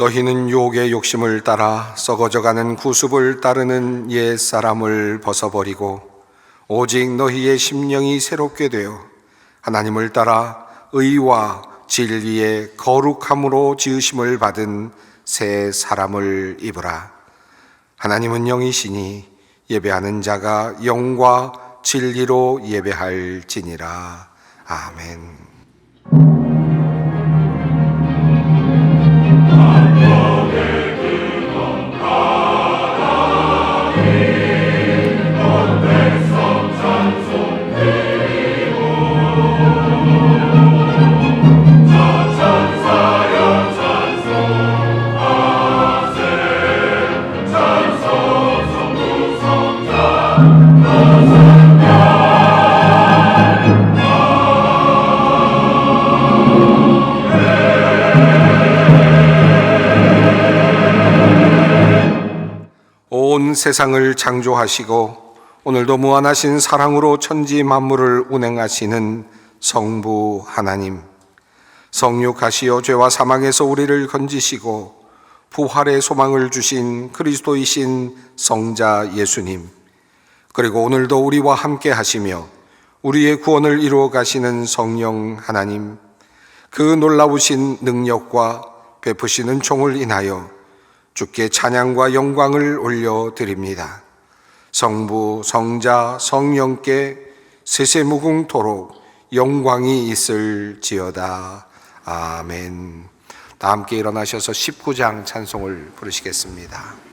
너희는 유혹의 욕심을 따라 썩어져가는 구습을 따르는 옛 사람을 벗어버리고 오직 너희의 심령이 새롭게 되어 하나님을 따라 의와 진리의 거룩함으로 지으심을 받은 새 사람을 입으라. 하나님은 영이시니 예배하는 자가 영과 진리로 예배할지니라. 아멘. 온 세상을 창조하시고 오늘도 무한하신 사랑으로 천지 만물을 운행하시는 성부 하나님, 성육하시어 죄와 사망에서 우리를 건지시고 부활의 소망을 주신 그리스도이신 성자 예수님, 그리고 오늘도 우리와 함께 하시며 우리의 구원을 이루어 가시는 성령 하나님, 그 놀라우신 능력과 베푸시는 종을 인하여 주께 찬양과 영광을 올려드립니다. 성부, 성자, 성령께 세세무궁토록 영광이 있을지어다. 아멘. 다 함께 일어나셔서 19장 찬송을 부르시겠습니다.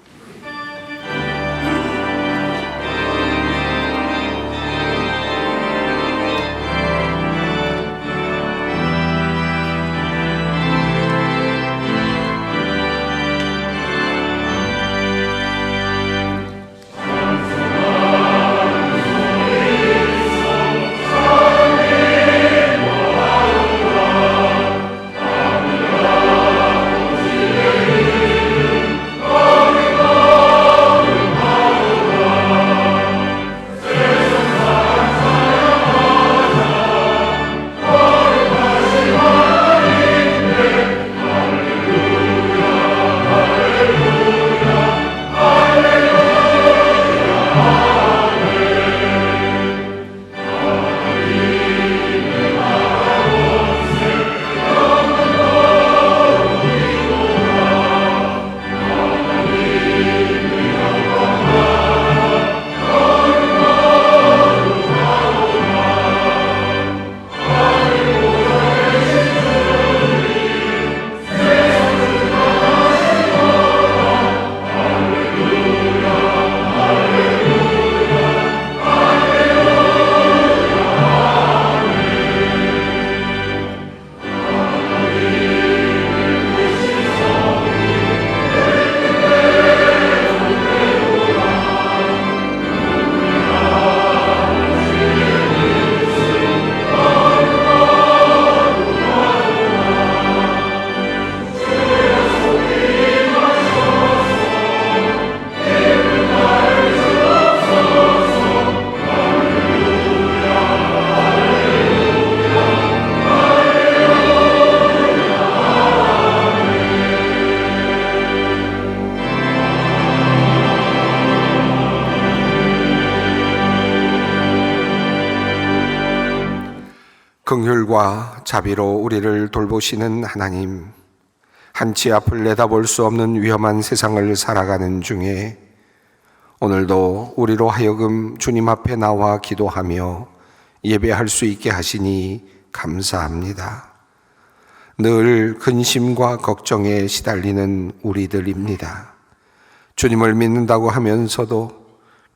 긍휼과 자비로 우리를 돌보시는 하나님, 한치 앞을 내다볼 수 없는 위험한 세상을 살아가는 중에 오늘도 우리로 하여금 주님 앞에 나와 기도하며 예배할 수 있게 하시니 감사합니다. 늘 근심과 걱정에 시달리는 우리들입니다. 주님을 믿는다고 하면서도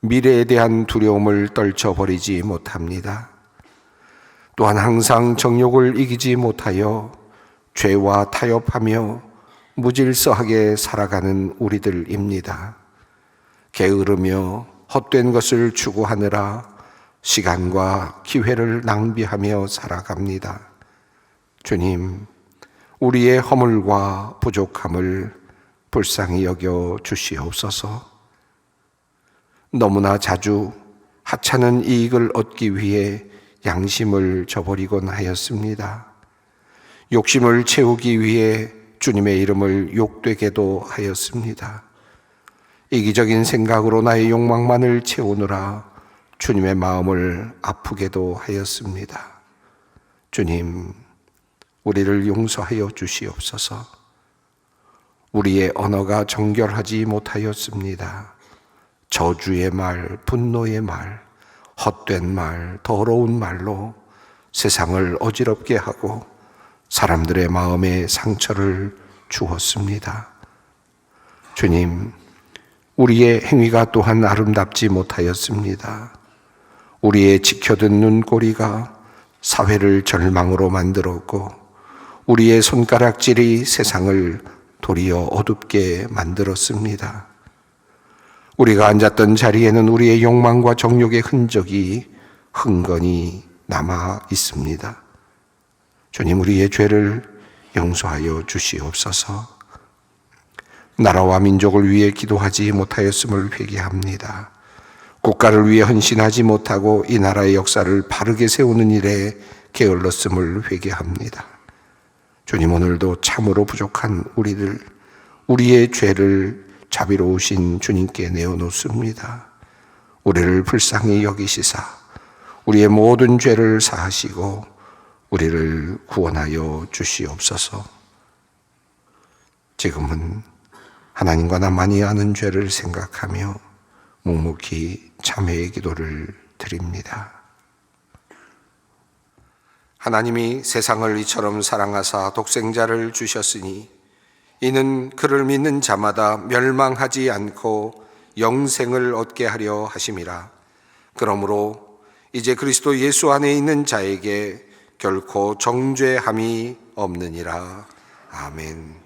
미래에 대한 두려움을 떨쳐버리지 못합니다. 또한 항상 정욕을 이기지 못하여 죄와 타협하며 무질서하게 살아가는 우리들입니다. 게으르며 헛된 것을 추구하느라 시간과 기회를 낭비하며 살아갑니다. 주님, 우리의 허물과 부족함을 불쌍히 여겨 주시옵소서. 너무나 자주 하찮은 이익을 얻기 위해 양심을 저버리곤 하였습니다. 욕심을 채우기 위해 주님의 이름을 욕되게도 하였습니다. 이기적인 생각으로 나의 욕망만을 채우느라 주님의 마음을 아프게도 하였습니다. 주님, 우리를 용서하여 주시옵소서. 우리의 언어가 정결하지 못하였습니다. 저주의 말, 분노의 말, 헛된 말, 더러운 말로 세상을 어지럽게 하고 사람들의 마음에 상처를 주었습니다. 주님, 우리의 행위가 또한 아름답지 못하였습니다. 우리의 지켜든 눈꼬리가 사회를 절망으로 만들었고 우리의 손가락질이 세상을 도리어 어둡게 만들었습니다. 우리가 앉았던 자리에는 우리의 욕망과 정욕의 흔적이 흥건히 남아 있습니다. 주님, 우리의 죄를 용서하여 주시옵소서. 나라와 민족을 위해 기도하지 못하였음을 회개합니다. 국가를 위해 헌신하지 못하고 이 나라의 역사를 바르게 세우는 일에 게을렀음을 회개합니다. 주님, 오늘도 참으로 부족한 우리의 죄를 자비로우신 주님께 내어놓습니다. 우리를 불쌍히 여기시사 우리의 모든 죄를 사하시고 우리를 구원하여 주시옵소서. 지금은 하나님과 나만이 아는 죄를 생각하며 묵묵히 참회의 기도를 드립니다. 하나님이 세상을 이처럼 사랑하사 독생자를 주셨으니 이는 그를 믿는 자마다 멸망하지 않고 영생을 얻게 하려 하심이라. 그러므로 이제 그리스도 예수 안에 있는 자에게 결코 정죄함이 없느니라. 아멘.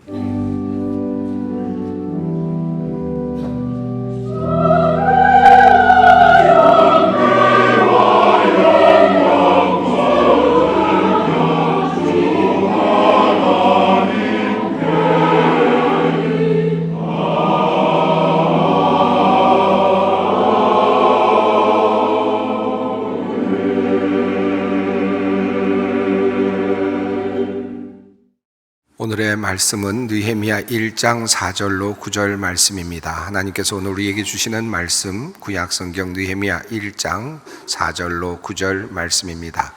오늘의 말씀은 느헤미야 1장 4절로 9절 말씀입니다. 하나님께서 오늘 우리에게 주시는 말씀 구약성경 느헤미야 1장 4절로 9절 말씀입니다.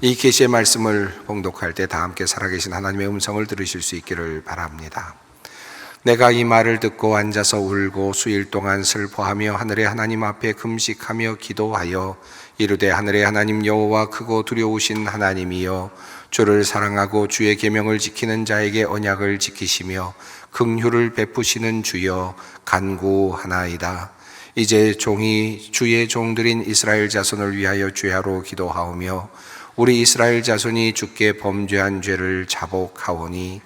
이 계시의 말씀을 봉독할 때 다 함께 살아계신 하나님의 음성을 들으실 수 있기를 바랍니다. 내가 이 말을 듣고 앉아서 울고 수일 동안 슬퍼하며 하늘의 하나님 앞에 금식하며 기도하여 이르되 하늘의 하나님 여호와 크고 두려우신 하나님이여 주를 사랑하고 주의 계명을 지키는 자에게 언약을 지키시며 긍휼을 베푸시는 주여 간구하나이다. 이제 종이 주의 종들인 이스라엘 자손을 위하여 주야로 기도하오며 우리 이스라엘 자손이 주께 범죄한 죄를 자복하오니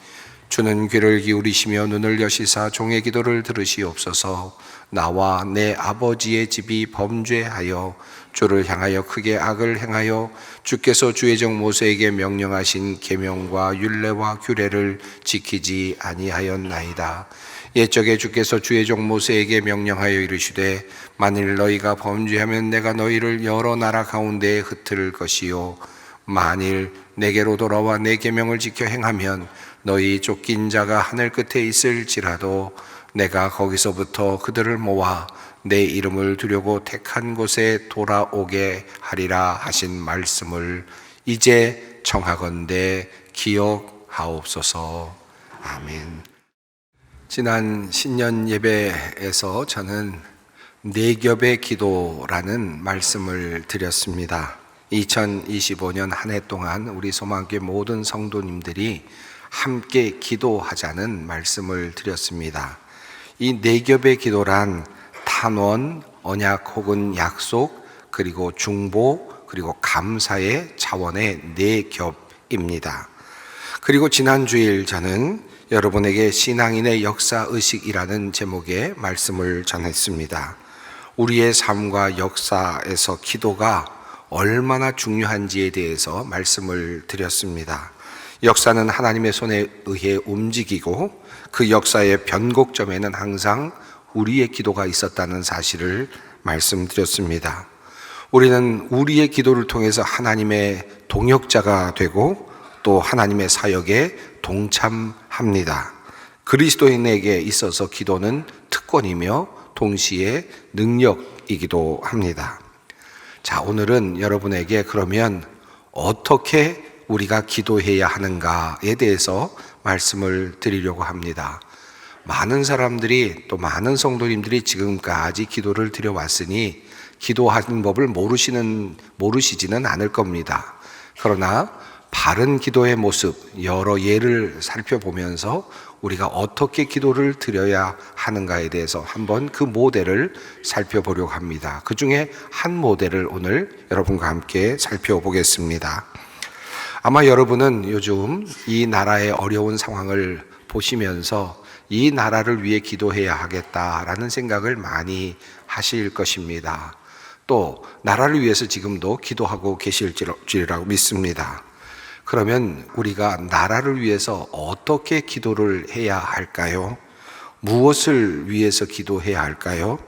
주는 귀를 기울이시며 눈을 여시사 종의 기도를 들으시옵소서. 나와 내 아버지의 집이 범죄하여 주를 향하여 크게 악을 행하여 주께서 주의 종 모세에게 명령하신 계명과 율례와 규례를 지키지 아니하였나이다. 옛적에 주께서 주의 종 모세에게 명령하여 이르시되 만일 너희가 범죄하면 내가 너희를 여러 나라 가운데에 흩을 것이요 만일 내게로 돌아와 내 계명을 지켜 행하면 너희 쫓긴 자가 하늘 끝에 있을지라도 내가 거기서부터 그들을 모아 내 이름을 두려고 택한 곳에 돌아오게 하리라 하신 말씀을 이제 청하건대 기억하옵소서. 아멘. 지난 신년 예배에서 저는 네 겹의 기도라는 말씀을 드렸습니다. 2025년 한 해 동안 우리 소망교회 모든 성도님들이 함께 기도하자는 말씀을 드렸습니다. 이 네 겹의 기도란 탄원, 언약 혹은 약속, 그리고 중보, 그리고 감사의 차원의 네 겹입니다. 그리고 지난 주일 저는 여러분에게 신앙인의 역사의식이라는 제목의 말씀을 전했습니다. 우리의 삶과 역사에서 기도가 얼마나 중요한지에 대해서 말씀을 드렸습니다. 역사는 하나님의 손에 의해 움직이고 그 역사의 변곡점에는 항상 우리의 기도가 있었다는 사실을 말씀드렸습니다. 우리는 우리의 기도를 통해서 하나님의 동역자가 되고 또 하나님의 사역에 동참합니다. 그리스도인에게 있어서 기도는 특권이며 동시에 능력이기도 합니다. 자, 오늘은 여러분에게 그러면 어떻게 우리가 기도해야 하는가에 대해서 말씀을 드리려고 합니다. 많은 사람들이 또 많은 성도님들이 지금까지 기도를 드려왔으니 기도하는 법을 모르시지는 않을 겁니다. 그러나 바른 기도의 모습, 여러 예를 살펴보면서 우리가 어떻게 기도를 드려야 하는가에 대해서 한번 그 모델을 살펴보려고 합니다. 그 중에 한 모델을 오늘 여러분과 함께 살펴보겠습니다. 아마 여러분은 요즘 이 나라의 어려운 상황을 보시면서 이 나라를 위해 기도해야 하겠다라는 생각을 많이 하실 것입니다. 또 나라를 위해서 지금도 기도하고 계실지라고 믿습니다. 그러면 우리가 나라를 위해서 어떻게 기도를 해야 할까요? 무엇을 위해서 기도해야 할까요?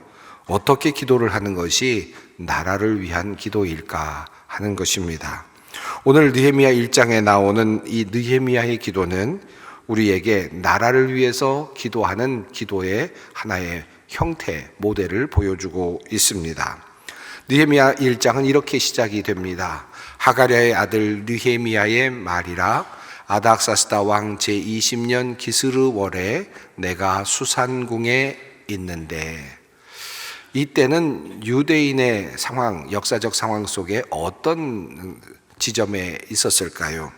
어떻게 기도를 하는 것이 나라를 위한 기도일까 하는 것입니다. 오늘 느헤미야 1장에 나오는 이 느헤미야의 기도는 우리에게 나라를 위해서 기도하는 기도의 하나의 형태, 모델을 보여주고 있습니다. 느헤미야 1장은 이렇게 시작이 됩니다. 하가랴의 아들 느헤미야의 말이라 아닥사스다 왕 제20년 기스르월에 내가 수산궁에 있는데, 이때는 유대인의 상황, 역사적 상황 속에 어떤 지점에 있었을까요?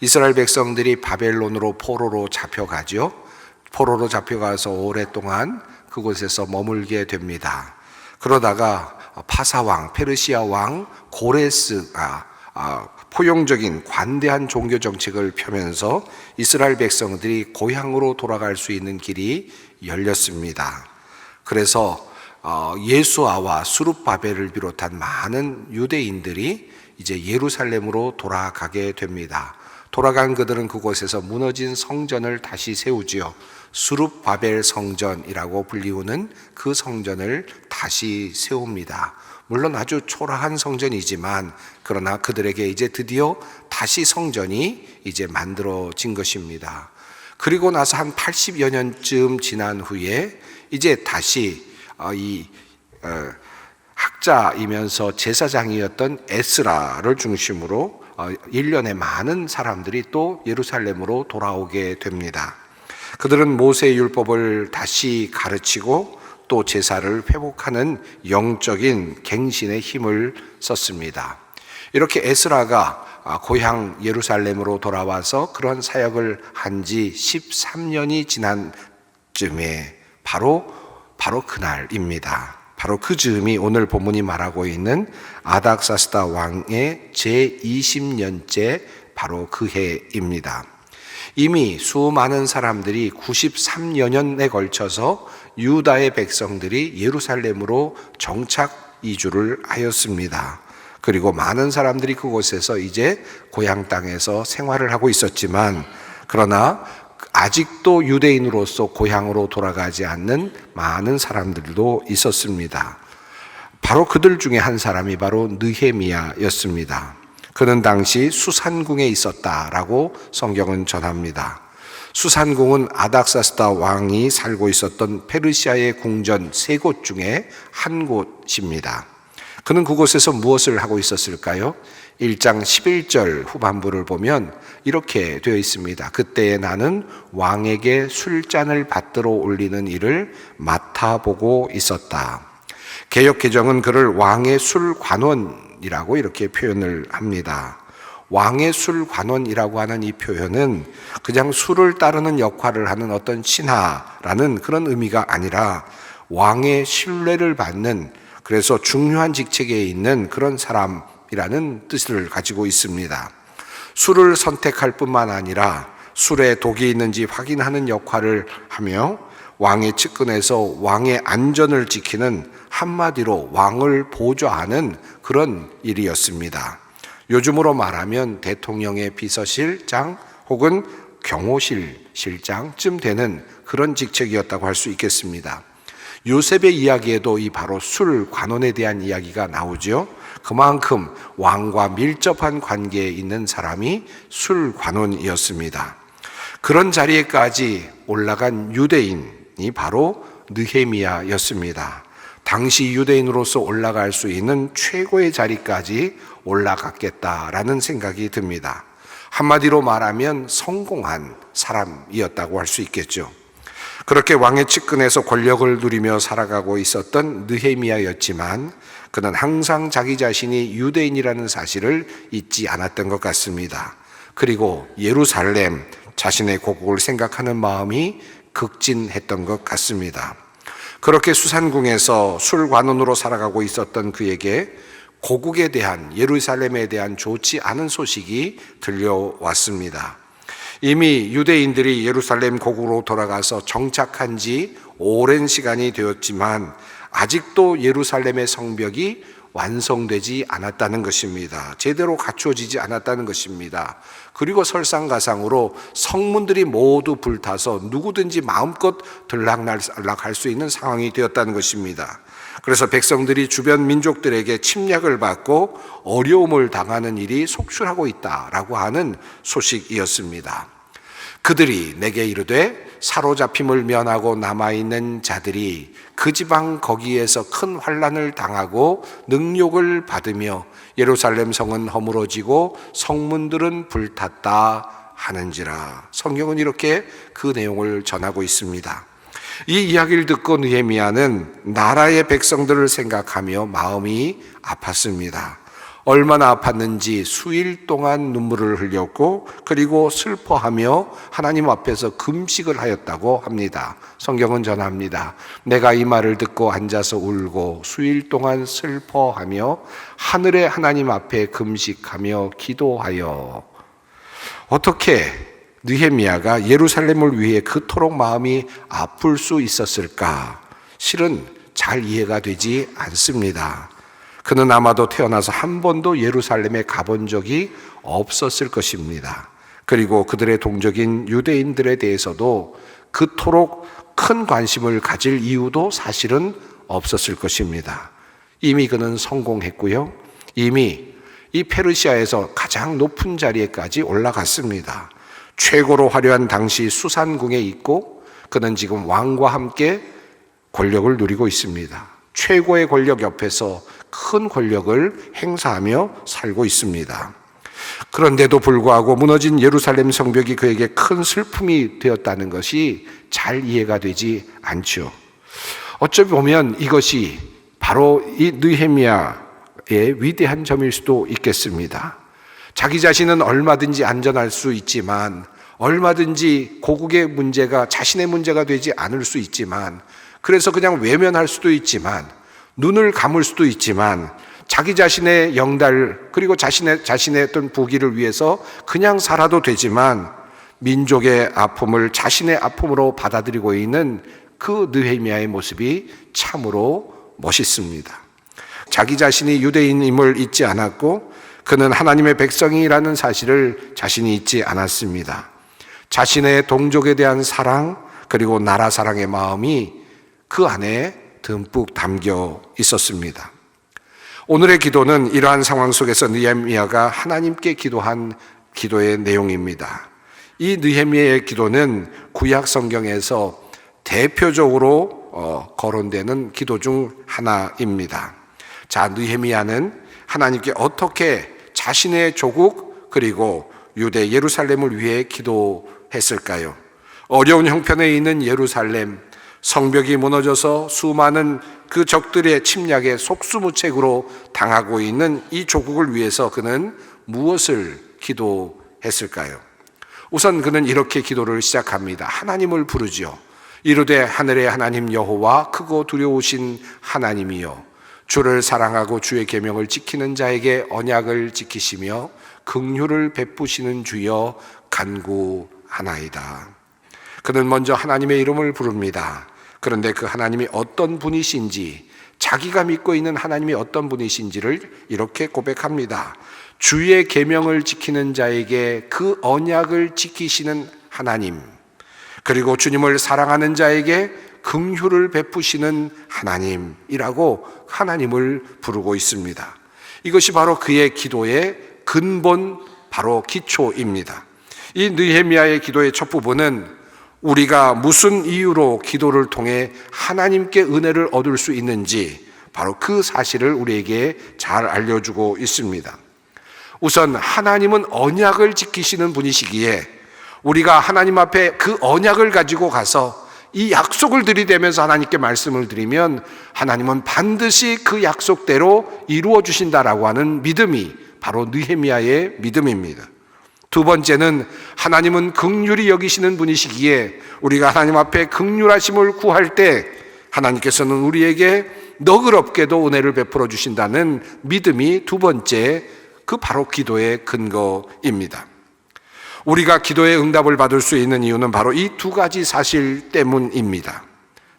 이스라엘 백성들이 바벨론으로 포로로 잡혀가죠. 포로로 잡혀가서 오랫동안 그곳에서 머물게 됩니다. 그러다가 파사왕, 페르시아 왕 고레스가 포용적인 관대한 종교 정책을 펴면서 이스라엘 백성들이 고향으로 돌아갈 수 있는 길이 열렸습니다. 그래서 예수아와 수룹바벨을 비롯한 많은 유대인들이 이제 예루살렘으로 돌아가게 됩니다. 돌아간 그들은 그곳에서 무너진 성전을 다시 세우지요. 수룹바벨 성전이라고 불리우는 그 성전을 다시 세웁니다. 물론 아주 초라한 성전이지만 그러나 그들에게 이제 드디어 다시 성전이 이제 만들어진 것입니다. 그리고 나서 한 80여 년쯤 지난 후에 이제 다시 학자이면서 제사장이었던 에스라를 중심으로 일련의 많은 사람들이 또 예루살렘으로 돌아오게 됩니다. 그들은 모세의 율법을 다시 가르치고 또 제사를 회복하는 영적인 갱신의 힘을 썼습니다. 이렇게 에스라가 고향 예루살렘으로 돌아와서 그런 사역을 한 지 13년이 지난 쯤에 바로 그날입니다. 바로 그 즈음이 오늘 본문이 말하고 있는 아닥사스다 왕의 제20년째 바로 그 해입니다. 이미 수많은 사람들이 93여 년에 걸쳐서 유다의 백성들이 예루살렘으로 정착 이주를 하였습니다. 그리고 많은 사람들이 그곳에서 이제 고향 땅에서 생활을 하고 있었지만 그러나 아직도 유대인으로서 고향으로 돌아가지 않는 많은 사람들도 있었습니다. 바로 그들 중에 한 사람이 바로 느헤미야였습니다. 그는 당시 수산궁에 있었다라고 성경은 전합니다. 수산궁은 아닥사스다 왕이 살고 있었던 페르시아의 궁전 3곳 중에 한 곳입니다. 그는 그곳에서 무엇을 하고 있었을까요? 1장 11절 후반부를 보면 이렇게 되어 있습니다. 그때에 나는 왕에게 술잔을 받들어 올리는 일을 맡아보고 있었다. 개역개정은 그를 왕의 술관원이라고 이렇게 표현을 합니다. 왕의 술관원이라고 하는 이 표현은 그냥 술을 따르는 역할을 하는 어떤 신하라는 그런 의미가 아니라 왕의 신뢰를 받는, 그래서 중요한 직책에 있는 그런 사람이라는 뜻을 가지고 있습니다. 술을 선택할 뿐만 아니라 술에 독이 있는지 확인하는 역할을 하며 왕의 측근에서 왕의 안전을 지키는, 한마디로 왕을 보좌하는 그런 일이었습니다. 요즘으로 말하면 대통령의 비서실장 혹은 경호실 실장쯤 되는 그런 직책이었다고 할 수 있겠습니다. 요셉의 이야기에도 이 바로 술 관원에 대한 이야기가 나오죠. 그만큼 왕과 밀접한 관계에 있는 사람이 술 관원이었습니다. 그런 자리에까지 올라간 유대인이 바로 느헤미야였습니다. 당시 유대인으로서 올라갈 수 있는 최고의 자리까지 올라갔겠다라는 생각이 듭니다. 한마디로 말하면 성공한 사람이었다고 할 수 있겠죠. 그렇게 왕의 측근에서 권력을 누리며 살아가고 있었던 느헤미야였지만 그는 항상 자기 자신이 유대인이라는 사실을 잊지 않았던 것 같습니다. 그리고 예루살렘, 자신의 고국을 생각하는 마음이 극진했던 것 같습니다. 그렇게 수산궁에서 술관원으로 살아가고 있었던 그에게 고국에 대한, 예루살렘에 대한 좋지 않은 소식이 들려왔습니다. 이미 유대인들이 예루살렘 고국으로 돌아가서 정착한 지 오랜 시간이 되었지만 아직도 예루살렘의 성벽이 완성되지 않았다는 것입니다. 제대로 갖추어지지 않았다는 것입니다. 그리고 설상가상으로 성문들이 모두 불타서 누구든지 마음껏 들락날락할 수 있는 상황이 되었다는 것입니다. 그래서 백성들이 주변 민족들에게 침략을 받고 어려움을 당하는 일이 속출하고 있다라고 하는 소식이었습니다. 그들이 내게 이르되 사로잡힘을 면하고 남아있는 자들이 그 지방 거기에서 큰 환난을 당하고 능욕을 받으며 예루살렘 성은 허물어지고 성문들은 불탔다 하는지라. 성경은 이렇게 그 내용을 전하고 있습니다. 이 이야기를 듣고 느헤미야는 나라의 백성들을 생각하며 마음이 아팠습니다. 얼마나 아팠는지 수일 동안 눈물을 흘렸고 그리고 슬퍼하며 하나님 앞에서 금식을 하였다고 합니다. 성경은 전합니다. 내가 이 말을 듣고 앉아서 울고 수일 동안 슬퍼하며 하늘의 하나님 앞에 금식하며 기도하여. 어떻게 느헤미야가 예루살렘을 위해 그토록 마음이 아플 수 있었을까? 실은 잘 이해가 되지 않습니다. 그는 아마도 태어나서 한 번도 예루살렘에 가본 적이 없었을 것입니다. 그리고 그들의 동족인 유대인들에 대해서도 그토록 큰 관심을 가질 이유도 사실은 없었을 것입니다. 이미 그는 성공했고요. 이미 이 페르시아에서 가장 높은 자리에까지 올라갔습니다. 최고로 화려한 당시 수산궁에 있고 그는 지금 왕과 함께 권력을 누리고 있습니다. 최고의 권력 옆에서 큰 권력을 행사하며 살고 있습니다. 그런데도 불구하고 무너진 예루살렘 성벽이 그에게 큰 슬픔이 되었다는 것이 잘 이해가 되지 않죠. 어쩌면 보면 이것이 바로 이 느헤미야의 위대한 점일 수도 있겠습니다. 자기 자신은 얼마든지 안전할 수 있지만, 얼마든지 고국의 문제가 자신의 문제가 되지 않을 수 있지만, 그래서 그냥 외면할 수도 있지만, 눈을 감을 수도 있지만, 자기 자신의 영달 그리고 자신의 어떤 부귀를 위해서 그냥 살아도 되지만 민족의 아픔을 자신의 아픔으로 받아들이고 있는 그 느헤미야의 모습이 참으로 멋있습니다. 자기 자신이 유대인임을 잊지 않았고 그는 하나님의 백성이라는 사실을 자신이 잊지 않았습니다. 자신의 동족에 대한 사랑 그리고 나라 사랑의 마음이 그 안에 듬뿍 담겨 있었습니다. 오늘의 기도는 이러한 상황 속에서 느헤미야가 하나님께 기도한 기도의 내용입니다. 이 느헤미야의 기도는 구약 성경에서 대표적으로 거론되는 기도 중 하나입니다. 자, 느헤미야는 하나님께 어떻게 자신의 조국 그리고 유대 예루살렘을 위해 기도했을까요? 어려운 형편에 있는 예루살렘, 성벽이 무너져서 수많은 그 적들의 침략에 속수무책으로 당하고 있는 이 조국을 위해서 그는 무엇을 기도했을까요? 우선 그는 이렇게 기도를 시작합니다. 하나님을 부르지요. 이르되 하늘의 하나님 여호와 크고 두려우신 하나님이여, 주를 사랑하고 주의 계명을 지키는 자에게 언약을 지키시며 긍휼을 베푸시는 주여 간구하나이다. 그는 먼저 하나님의 이름을 부릅니다. 그런데 그 하나님이 어떤 분이신지, 자기가 믿고 있는 하나님이 어떤 분이신지를 이렇게 고백합니다. 주의 계명을 지키는 자에게 그 언약을 지키시는 하나님, 그리고 주님을 사랑하는 자에게 긍휼을 베푸시는 하나님이라고 하나님을 부르고 있습니다. 이것이 바로 그의 기도의 근본, 바로 기초입니다. 이 느헤미야의 기도의 첫 부분은 우리가 무슨 이유로 기도를 통해 하나님께 은혜를 얻을 수 있는지 바로 그 사실을 우리에게 잘 알려주고 있습니다. 우선 하나님은 언약을 지키시는 분이시기에 우리가 하나님 앞에 그 언약을 가지고 가서 이 약속을 들이대면서 하나님께 말씀을 드리면 하나님은 반드시 그 약속대로 이루어 주신다라고 하는 믿음이 바로 느헤미야의 믿음입니다. 두 번째는 하나님은 긍휼히 여기시는 분이시기에 우리가 하나님 앞에 긍휼하심을 구할 때 하나님께서는 우리에게 너그럽게도 은혜를 베풀어 주신다는 믿음이 두 번째, 그 바로 기도의 근거입니다. 우리가 기도의 응답을 받을 수 있는 이유는 바로 이 두 가지 사실 때문입니다.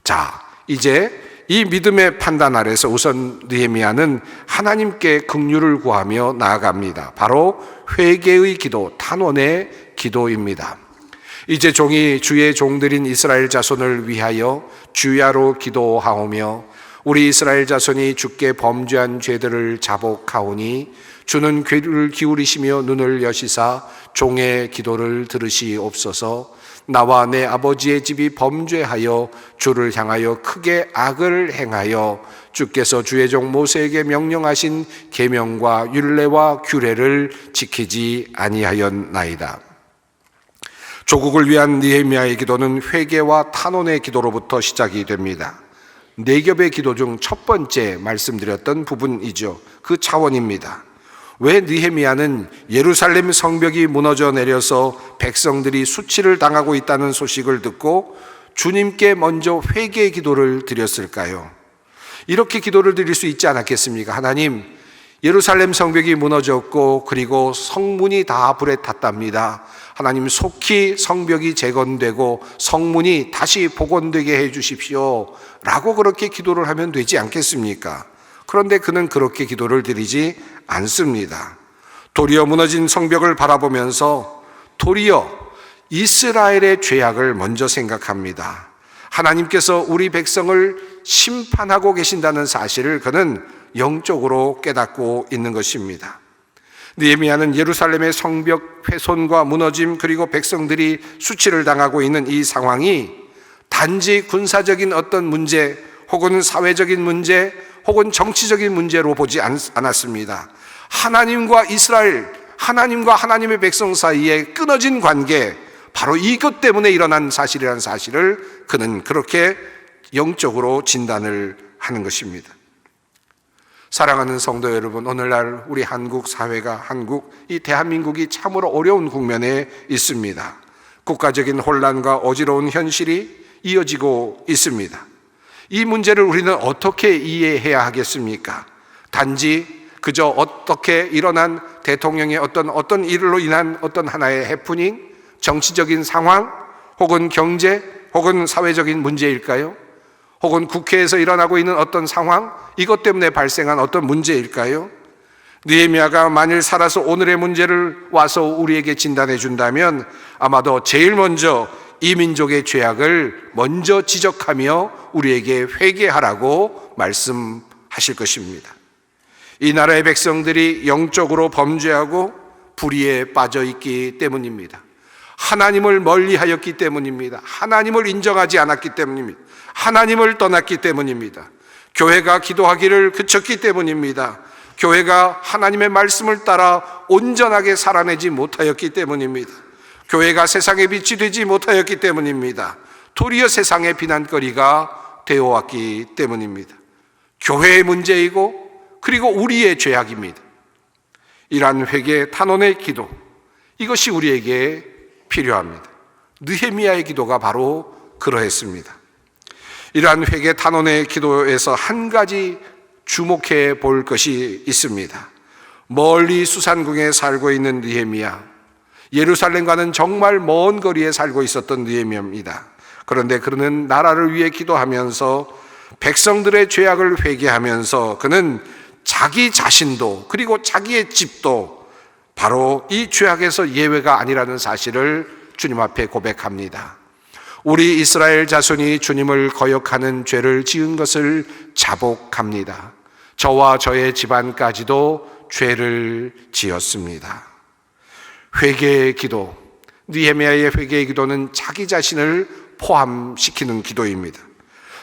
자, 이제 이 믿음의 판단 아래서 우선 느헤미야는 하나님께 긍휼을 구하며 나아갑니다. 바로 회개의 기도, 탄원의 기도입니다. 이제 종이 주의 종들인 이스라엘 자손을 위하여 주야로 기도하오며 우리 이스라엘 자손이 주께 범죄한 죄들을 자복하오니 주는 귀를 기울이시며 눈을 여시사 종의 기도를 들으시옵소서. 나와 내 아버지의 집이 범죄하여 주를 향하여 크게 악을 행하여 주께서 주의 종 모세에게 명령하신 계명과 율례와 규례를 지키지 아니하였나이다. 조국을 위한 느헤미야의 기도는 회개와 탄원의 기도로부터 시작이 됩니다. 네 겹의 기도 중 첫 번째 말씀드렸던 부분이죠. 그 차원입니다. 왜 느헤미야는 예루살렘 성벽이 무너져 내려서 백성들이 수치를 당하고 있다는 소식을 듣고 주님께 먼저 회개의 기도를 드렸을까요? 이렇게 기도를 드릴 수 있지 않았겠습니까? 하나님, 예루살렘 성벽이 무너졌고 그리고 성문이 다 불에 탔답니다. 하나님, 속히 성벽이 재건되고 성문이 다시 복원되게 해 주십시오 라고 그렇게 기도를 하면 되지 않겠습니까? 그런데 그는 그렇게 기도를 드리지 않습니다. 도리어 무너진 성벽을 바라보면서 도리어 이스라엘의 죄악을 먼저 생각합니다. 하나님께서 우리 백성을 심판하고 계신다는 사실을 그는 영적으로 깨닫고 있는 것입니다. 느헤미야는 예루살렘의 성벽 훼손과 무너짐, 그리고 백성들이 수치를 당하고 있는 이 상황이 단지 군사적인 어떤 문제 혹은 사회적인 문제 혹은 정치적인 문제로 보지 않았습니다. 하나님과 이스라엘, 하나님과 하나님의 백성 사이에 끊어진 관계, 바로 이것 때문에 일어난 사실이라는 사실을 그는 그렇게 영적으로 진단을 하는 것입니다. 사랑하는 성도 여러분, 오늘날 우리 한국 사회가, 이 대한민국이 참으로 어려운 국면에 있습니다. 국가적인 혼란과 어지러운 현실이 이어지고 있습니다. 이 문제를 우리는 어떻게 이해해야 하겠습니까? 단지 그저 어떻게 일어난 대통령의 어떤 일로 인한 어떤 하나의 해프닝, 정치적인 상황, 혹은 경제, 혹은 사회적인 문제일까요? 혹은 국회에서 일어나고 있는 어떤 상황, 이것 때문에 발생한 어떤 문제일까요? 느헤미야가 만일 살아서 오늘의 문제를 와서 우리에게 진단해 준다면 아마도 제일 먼저 이 민족의 죄악을 먼저 지적하며 우리에게 회개하라고 말씀하실 것입니다. 이 나라의 백성들이 영적으로 범죄하고 불의에 빠져 있기 때문입니다. 하나님을 멀리하였기 때문입니다. 하나님을 인정하지 않았기 때문입니다. 하나님을 떠났기 때문입니다. 교회가 기도하기를 그쳤기 때문입니다. 교회가 하나님의 말씀을 따라 온전하게 살아내지 못하였기 때문입니다. 교회가 세상의 빛이 되지 못하였기 때문입니다. 도리어 세상의 비난거리가 되어왔기 때문입니다. 교회의 문제이고 그리고 우리의 죄악입니다. 이러한 회개, 탄원의 기도, 이것이 우리에게 필요합니다. 느헤미야의 기도가 바로 그러했습니다. 이러한 회개, 탄원의 기도에서 한 가지 주목해 볼 것이 있습니다. 멀리 수산궁에 살고 있는 느헤미야, 예루살렘과는 정말 먼 거리에 살고 있었던 느헤미야입니다. 그런데 그는 나라를 위해 기도하면서 백성들의 죄악을 회개하면서 그는 자기 자신도 그리고 자기의 집도 바로 이 죄악에서 예외가 아니라는 사실을 주님 앞에 고백합니다. 우리 이스라엘 자손이 주님을 거역하는 죄를 지은 것을 자복합니다. 저와 저의 집안까지도 죄를 지었습니다. 회개의 기도, 느헤미야의 회개의 기도는 자기 자신을 포함시키는 기도입니다.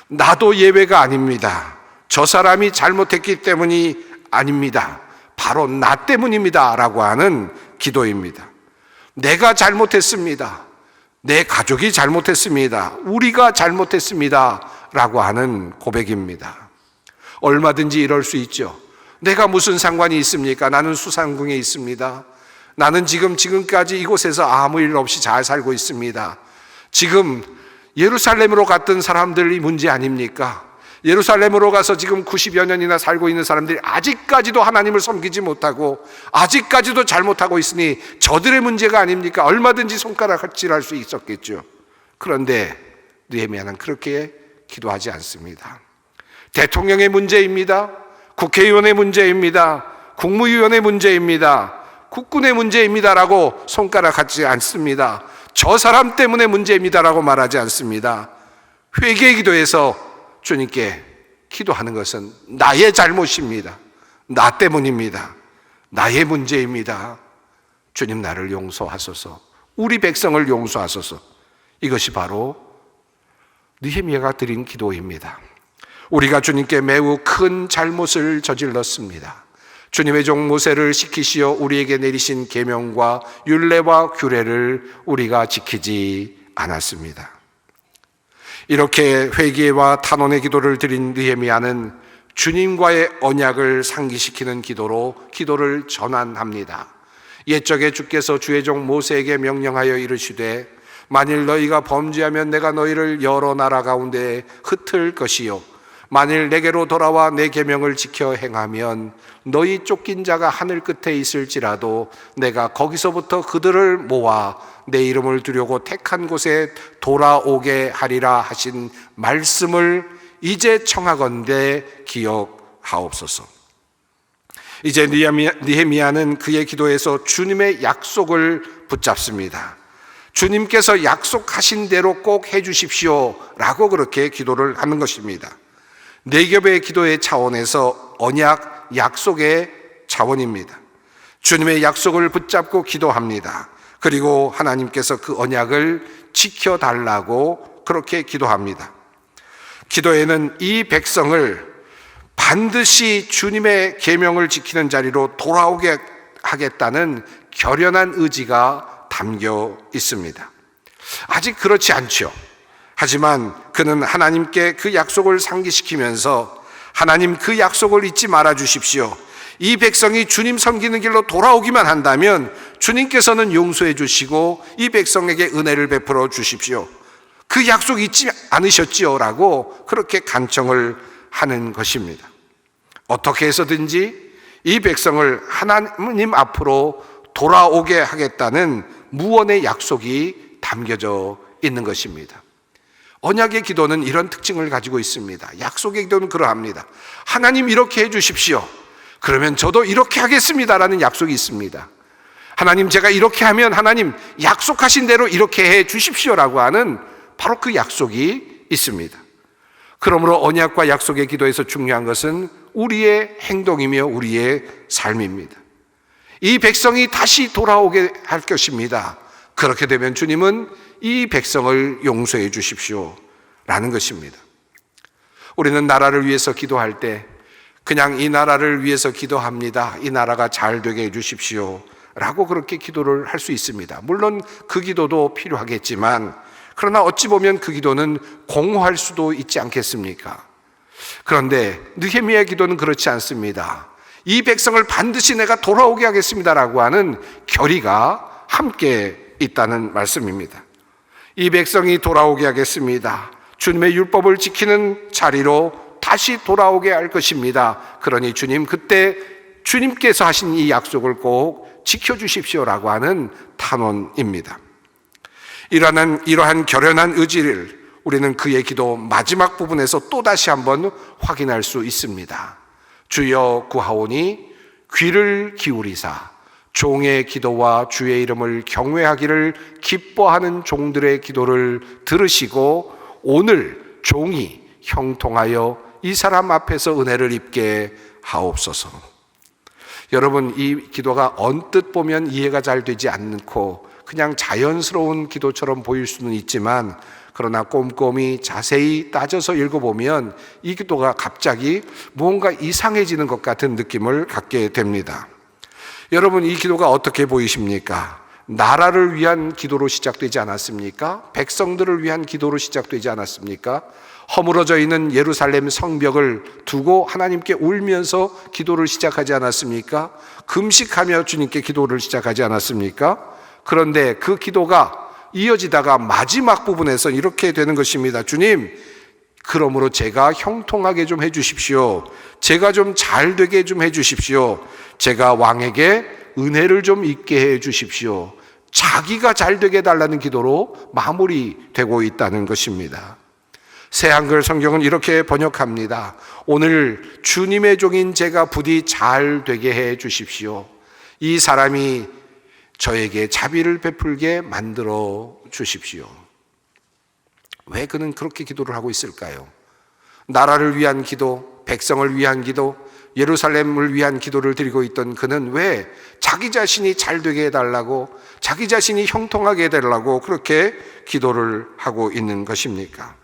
나도 예외가 아닙니다. 저 사람이 잘못했기 때문이 아닙니다. 바로 나 때문입니다. 라고 하는 기도입니다. 내가 잘못했습니다. 내 가족이 잘못했습니다. 우리가 잘못했습니다. 라고 하는 고백입니다. 얼마든지 이럴 수 있죠. 내가 무슨 상관이 있습니까? 나는 수상궁에 있습니다. 나는 지금까지 이곳에서 아무 일 없이 잘 살고 있습니다. 지금 예루살렘으로 갔던 사람들이 문제 아닙니까? 예루살렘으로 가서 지금 90여 년이나 살고 있는 사람들이 아직까지도 하나님을 섬기지 못하고 아직까지도 잘못하고 있으니 저들의 문제가 아닙니까? 얼마든지 손가락질할 수 있었겠죠. 그런데 느헤미야는 그렇게 기도하지 않습니다. 대통령의 문제입니다. 국회의원의 문제입니다. 국무위원의 문제입니다. 국군의 문제입니다라고 손가락하지 않습니다. 저 사람 때문에 문제입니다라고 말하지 않습니다. 회개의 기도에서 주님께 기도하는 것은 나의 잘못입니다. 나 때문입니다. 나의 문제입니다. 주님 나를 용서하소서. 우리 백성을 용서하소서. 이것이 바로 느헤미야가 드린 기도입니다. 우리가 주님께 매우 큰 잘못을 저질렀습니다. 주님의 종 모세를 시키시어 우리에게 내리신 계명과 율례와 규례를 우리가 지키지 않았습니다. 이렇게 회개와 탄원의 기도를 드린 느헤미야는 주님과의 언약을 상기시키는 기도로 기도를 전환합니다. 옛적에 주께서 주의 종 모세에게 명령하여 이르시되 만일 너희가 범죄하면 내가 너희를 여러 나라 가운데 흩을 것이요 만일 내게로 돌아와 내 계명을 지켜 행하면 너희 쫓긴 자가 하늘 끝에 있을지라도 내가 거기서부터 그들을 모아 내 이름을 두려고 택한 곳에 돌아오게 하리라 하신 말씀을 이제 청하건대 기억하옵소서. 이제 느헤미야는 그의 기도에서 주님의 약속을 붙잡습니다. 주님께서 약속하신 대로 꼭 해주십시오 라고 그렇게 기도를 하는 것입니다. 네 겹의 기도의 차원에서 언약, 약속의 차원입니다. 주님의 약속을 붙잡고 기도합니다. 그리고 하나님께서 그 언약을 지켜달라고 그렇게 기도합니다. 기도에는 이 백성을 반드시 주님의 계명을 지키는 자리로 돌아오게 하겠다는 결연한 의지가 담겨 있습니다. 아직 그렇지 않죠. 하지만 그는 하나님께 그 약속을 상기시키면서 하나님 그 약속을 잊지 말아 주십시오. 이 백성이 주님 섬기는 길로 돌아오기만 한다면 주님께서는 용서해 주시고 이 백성에게 은혜를 베풀어 주십시오. 그 약속 잊지 않으셨지요? 라고 그렇게 간청을 하는 것입니다. 어떻게 해서든지 이 백성을 하나님 앞으로 돌아오게 하겠다는 무언의 약속이 담겨져 있는 것입니다. 언약의 기도는 이런 특징을 가지고 있습니다. 약속의 기도는 그러합니다. 하나님 이렇게 해 주십시오. 그러면 저도 이렇게 하겠습니다라는 약속이 있습니다. 하나님 제가 이렇게 하면 하나님 약속하신 대로 이렇게 해 주십시오라고 하는 바로 그 약속이 있습니다. 그러므로 언약과 약속의 기도에서 중요한 것은 우리의 행동이며 우리의 삶입니다. 이 백성이 다시 돌아오게 할 것입니다. 그렇게 되면 주님은 이 백성을 용서해 주십시오 라는 것입니다. 우리는 나라를 위해서 기도할 때 그냥 이 나라를 위해서 기도합니다. 이 나라가 잘 되게 해 주십시오 라고 그렇게 기도를 할 수 있습니다. 물론 그 기도도 필요하겠지만 그러나 어찌 보면 그 기도는 공허할 수도 있지 않겠습니까? 그런데 느헤미야의 기도는 그렇지 않습니다. 이 백성을 반드시 내가 돌아오게 하겠습니다라고 하는 결의가 함께 있다는 말씀입니다. 이 백성이 돌아오게 하겠습니다. 주님의 율법을 지키는 자리로 다시 돌아오게 할 것입니다. 그러니 주님 그때 주님께서 하신 이 약속을 꼭 지켜주십시오라고 하는 탄원입니다. 이러한 결연한 의지를 우리는 그의 기도 마지막 부분에서 또다시 한번 확인할 수 있습니다. 주여 구하오니 귀를 기울이사 종의 기도와 주의 이름을 경외하기를 기뻐하는 종들의 기도를 들으시고 오늘 종이 형통하여 이 사람 앞에서 은혜를 입게 하옵소서. 여러분, 이 기도가 언뜻 보면 이해가 잘 되지 않고 그냥 자연스러운 기도처럼 보일 수는 있지만, 그러나 꼼꼼히 자세히 따져서 읽어보면 이 기도가 갑자기 무언가 이상해지는 것 같은 느낌을 갖게 됩니다. 여러분, 이 기도가 어떻게 보이십니까? 나라를 위한 기도로 시작되지 않았습니까? 백성들을 위한 기도로 시작되지 않았습니까? 허물어져 있는 예루살렘 성벽을 두고 하나님께 울면서 기도를 시작하지 않았습니까? 금식하며 주님께 기도를 시작하지 않았습니까? 그런데 그 기도가 이어지다가 마지막 부분에서 이렇게 되는 것입니다. 주님, 그러므로 제가 형통하게 좀 해주십시오. 제가 좀 잘되게 좀 해주십시오. 제가 왕에게 은혜를 좀 입게 해주십시오. 자기가 잘되게 해달라는 기도로 마무리되고 있다는 것입니다. 새 한글 성경은 이렇게 번역합니다. 오늘 주님의 종인 제가 부디 잘되게 해주십시오. 이 사람이 저에게 자비를 베풀게 만들어 주십시오. 왜 그는 그렇게 기도를 하고 있을까요? 나라를 위한 기도, 백성을 위한 기도, 예루살렘을 위한 기도를 드리고 있던 그는 왜 자기 자신이 잘되게 해달라고, 자기 자신이 형통하게 해달라고 그렇게 기도를 하고 있는 것입니까?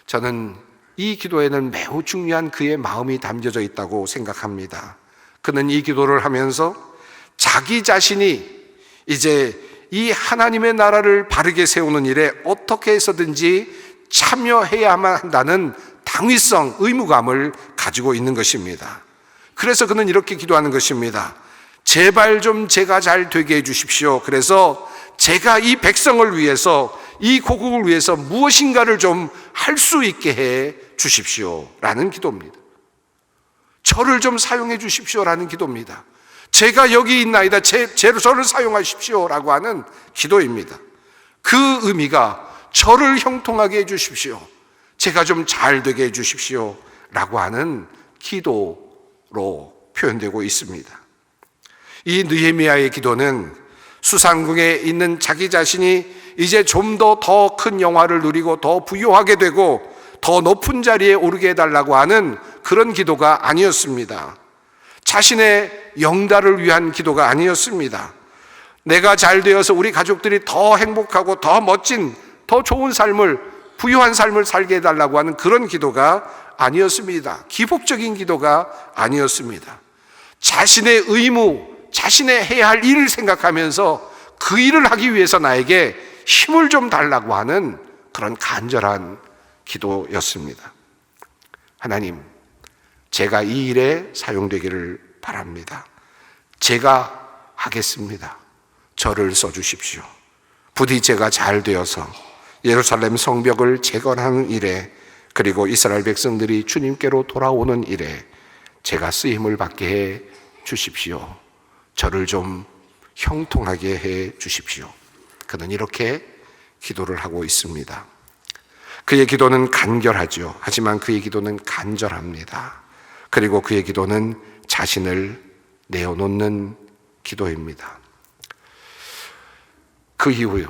저는 이 기도에는 매우 중요한 그의 마음이 담겨져 있다고 생각합니다. 그는 이 기도를 하면서 자기 자신이 이제 이 하나님의 나라를 바르게 세우는 일에 어떻게 해서든지 참여해야만 한다는 당위성, 의무감을 가지고 있는 것입니다. 그래서 그는 이렇게 기도하는 것입니다. 제발 좀 제가 잘 되게 해주십시오. 그래서 제가 이 백성을 위해서, 이 고국을 위해서 무엇인가를 좀 할 수 있게 해 주십시오 라는 기도입니다. 저를 좀 사용해 주십시오 라는 기도입니다. 제가 여기 있나이다, 저를 사용하십시오 라고 하는 기도입니다. 그 의미가 저를 형통하게 해 주십시오, 제가 좀 잘되게 해 주십시오 라고 하는 기도로 표현되고 있습니다. 이 느헤미야의 기도는 수상궁에 있는 자기 자신이 이제 좀 더 큰 영화를 누리고 더 부유하게 되고 더 높은 자리에 오르게 해달라고 하는 그런 기도가 아니었습니다. 자신의 영달을 위한 기도가 아니었습니다. 내가 잘 되어서 우리 가족들이 더 행복하고 더 멋진, 더 좋은 삶을, 부유한 삶을 살게 해달라고 하는 그런 기도가 아니었습니다. 기복적인 기도가 아니었습니다. 자신의 의무, 자신의 해야 할 일을 생각하면서 그 일을 하기 위해서 나에게 힘을 좀 달라고 하는 그런 간절한 기도였습니다. 하나님, 제가 이 일에 사용되기를 바랍니다. 제가 하겠습니다. 저를 써주십시오. 부디 제가 잘 되어서 예루살렘 성벽을 재건하는 일에, 그리고 이스라엘 백성들이 주님께로 돌아오는 일에 제가 쓰임을 받게 해 주십시오. 저를 좀 형통하게 해 주십시오. 그는 이렇게 기도를 하고 있습니다. 그의 기도는 간결하죠. 하지만 그의 기도는 간절합니다. 그리고 그의 기도는 자신을 내어놓는 기도입니다. 그 이후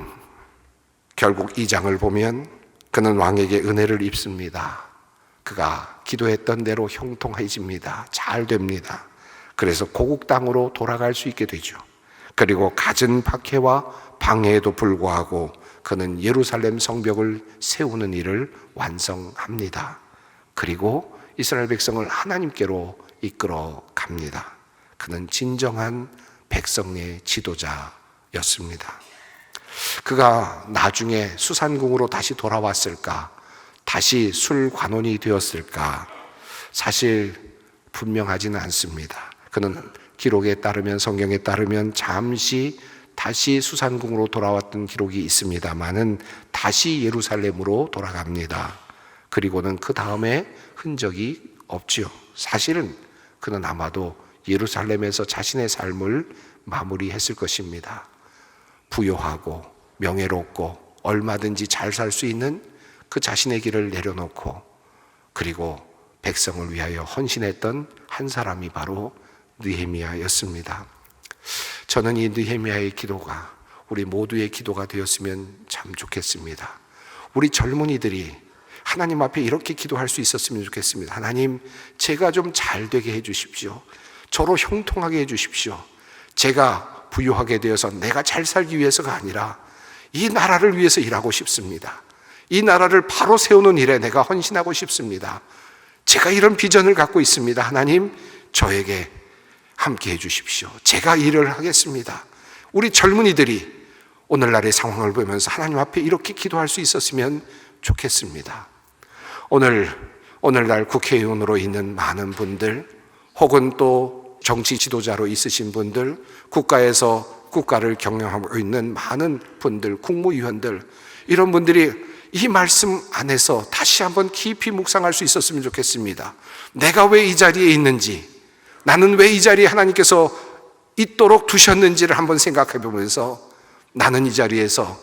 결국 2장을 보면 그는 왕에게 은혜를 입습니다. 그가 기도했던 대로 형통해집니다. 잘 됩니다. 그래서 고국 땅으로 돌아갈 수 있게 되죠. 그리고 갖은 박해와 방해에도 불구하고 그는 예루살렘 성벽을 세우는 일을 완성합니다. 그리고 이스라엘 백성을 하나님께로 이끌어 갑니다. 그는 진정한 백성의 지도자였습니다. 그가 나중에 수산궁으로 다시 돌아왔을까? 다시 술관원이 되었을까? 사실 분명하지는 않습니다. 그는 기록에 따르면, 성경에 따르면 잠시 다시 수산궁으로 돌아왔던 기록이 있습니다만은 다시 예루살렘으로 돌아갑니다. 그리고는 그 다음에 흔적이 없지요. 사실은 그는 아마도 예루살렘에서 자신의 삶을 마무리했을 것입니다. 부요하고 명예롭고 얼마든지 잘 살 수 있는 그 자신의 길을 내려놓고, 그리고 백성을 위하여 헌신했던 한 사람이 바로 느헤미야였습니다. 저는 이 느헤미야의 기도가 우리 모두의 기도가 되었으면 참 좋겠습니다. 우리 젊은이들이 하나님 앞에 이렇게 기도할 수 있었으면 좋겠습니다. 하나님, 제가 좀 잘 되게 해주십시오. 저로 형통하게 해주십시오. 제가 부유하게 되어서 내가 잘 살기 위해서가 아니라 이 나라를 위해서 일하고 싶습니다. 이 나라를 바로 세우는 일에 내가 헌신하고 싶습니다. 제가 이런 비전을 갖고 있습니다. 하나님, 저에게 함께 해주십시오. 제가 일을 하겠습니다. 우리 젊은이들이 오늘날의 상황을 보면서 하나님 앞에 이렇게 기도할 수 있었으면 좋겠습니다. 오늘날 국회의원으로 있는 많은 분들, 혹은 또 정치 지도자로 있으신 분들, 국가에서 국가를 경영하고 있는 많은 분들, 국무위원들, 이런 분들이 이 말씀 안에서 다시 한번 깊이 묵상할 수 있었으면 좋겠습니다. 내가 왜 이 자리에 있는지, 나는 왜 이 자리에 하나님께서 있도록 두셨는지를 한번 생각해 보면서 나는 이 자리에서,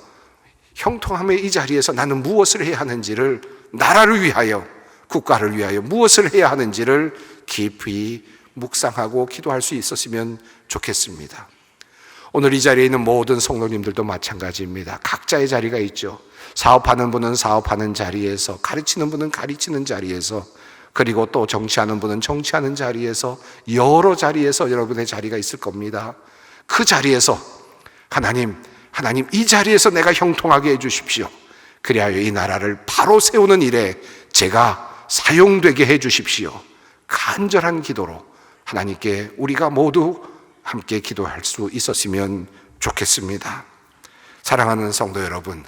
형통함의 이 자리에서 나는 무엇을 해야 하는지를, 나라를 위하여, 국가를 위하여 무엇을 해야 하는지를 깊이 묵상하고 기도할 수 있었으면 좋겠습니다. 오늘 이 자리에 있는 모든 성도님들도 마찬가지입니다. 각자의 자리가 있죠. 사업하는 분은 사업하는 자리에서, 가르치는 분은 가르치는 자리에서, 그리고 또 정치하는 분은 정치하는 자리에서, 여러 자리에서 여러분의 자리가 있을 겁니다. 그 자리에서 하나님 이 자리에서 내가 형통하게 해주십시오. 그리하여 이 나라를 바로 세우는 일에 제가 사용되게 해주십시오. 간절한 기도로 하나님께 우리가 모두 함께 기도할 수 있었으면 좋겠습니다. 사랑하는 성도 여러분,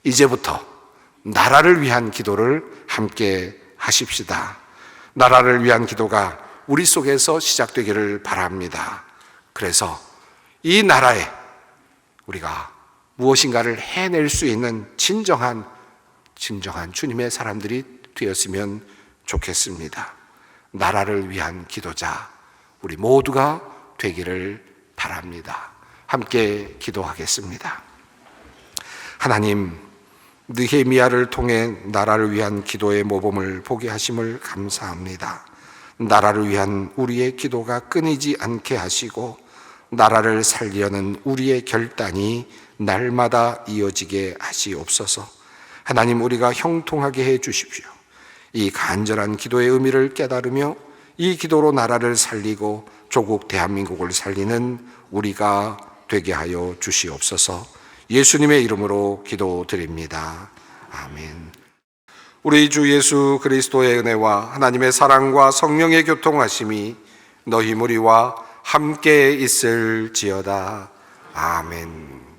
이제부터 나라를 위한 기도를 함께 하십시다. 나라를 위한 기도가 우리 속에서 시작되기를 바랍니다. 그래서 이 나라에 우리가 무엇인가를 해낼 수 있는 진정한 주님의 사람들이 되었으면 좋겠습니다. 나라를 위한 기도자 우리 모두가 되기를 바랍니다. 함께 기도하겠습니다. 하나님, 느헤미야를 통해 나라를 위한 기도의 모범을 보게 하심을 감사합니다. 나라를 위한 우리의 기도가 끊이지 않게 하시고 나라를 살리려는 우리의 결단이 날마다 이어지게 하시옵소서. 하나님, 우리가 형통하게 해 주십시오. 이 간절한 기도의 의미를 깨달으며 이 기도로 나라를 살리고 조국 대한민국을 살리는 우리가 되게 하여 주시옵소서. 예수님의 이름으로 기도드립니다. 아멘. 우리 주 예수 그리스도의 은혜와 하나님의 사랑과 성령의 교통하심이 너희 무리와 함께 있을지어다. 아멘.